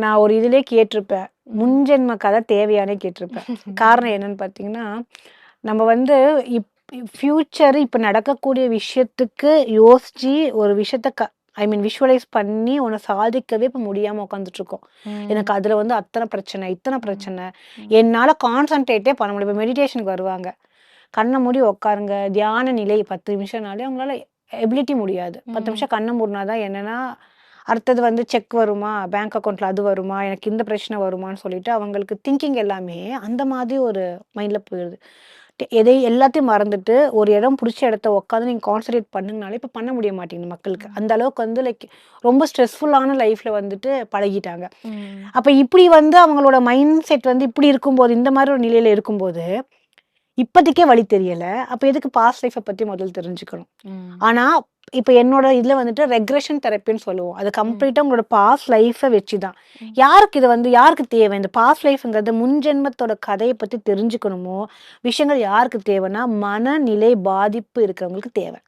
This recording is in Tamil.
நான் ஒரு இதுலயே கேட்டிருப்பேன். முன்ஜென்ம கதை தேவையானே கேட்டிருப்பேன். காரணம் என்னன்னு பார்த்தீங்கன்னா, நம்ம வந்து ஃபியூச்சர் இப்ப நடக்கக்கூடிய விஷயத்துக்கு யோசிச்சு ஒரு விஷயத்த ஐ மீன் விஷுவலைஸ் பண்ணி ஒண்ண சாதிக்கவே இப்ப முடியாம உட்காந்துட்டு இருக்கோம். எனக்கு அதுல வந்து அத்தனை பிரச்சனை, இத்தனை பிரச்சனை. என்னால கான்சன்ட்ரேட்டே பண்ண முடியல. இப்ப மெடிடேஷனுக்கு வருவாங்க. கண்ண மூடி உட்காருங்க. தியான நிலை 10 நிமிஷம்னாலே அவங்களால எபிலிட்டி முடியாது. 10 நிமிஷம் கண்ண மூடுனா தான் என்னன்னா, அடுத்தது வந்து செக் வருமா? பேங்க் அக்கவுண்ட்ல அது வருமா? எனக்கு இந்த பிரச்சனை வருமான்னு சொல்லிட்டு அவங்களுக்கு திங்கிங் எல்லாமே அந்த மாதிரி ஒரு மைண்ட்ல போயிருது. எல்லாத்தையும் மறந்துட்டு ஒரு இடம் புடிச்ச இடத்த உட்காந்து நீங்க கான்சன்ட்ரேட் பண்ணுங்கனாலே இப்ப பண்ண முடிய மாட்டேங்குது மக்களுக்கு. அந்த அளவுக்கு வந்து லைக் ரொம்ப ஸ்ட்ரெஸ்ஃபுல்லான லைஃப்ல வந்துட்டு பழகிட்டாங்க. அப்ப இப்படி வந்து அவங்களோட மைண்ட் செட் வந்து இப்படி இருக்கும்போது, இந்த மாதிரி ஒரு நிலையில இருக்கும்போது, இப்போதைக்கே வழி தெரியல. அப்ப எதுக்கு பாஸ்ட் லைஃப்ப பத்தி முதல்ல தெரிஞ்சுக்கணும். ஆனா, இப்ப என்னோட இதுல வந்துட்டு ரெக்ரெஷன் தெரப்பின்னு சொல்லுவோம். அது கம்ப்ளீட்டா உங்களோட பாஸ்ட் லைஃப்ப வச்சு தான். யாருக்கு தேவை? இந்த பாஸ்ட் லைஃப்ங்கிறது முன்ஜென்மத்தோட கதைய பத்தி தெரிஞ்சுக்கணுமோ, விஷயங்கள் யாருக்கு தேவைன்னா, மனநிலை பாதிப்பு இருக்கிறவங்களுக்கு தேவை.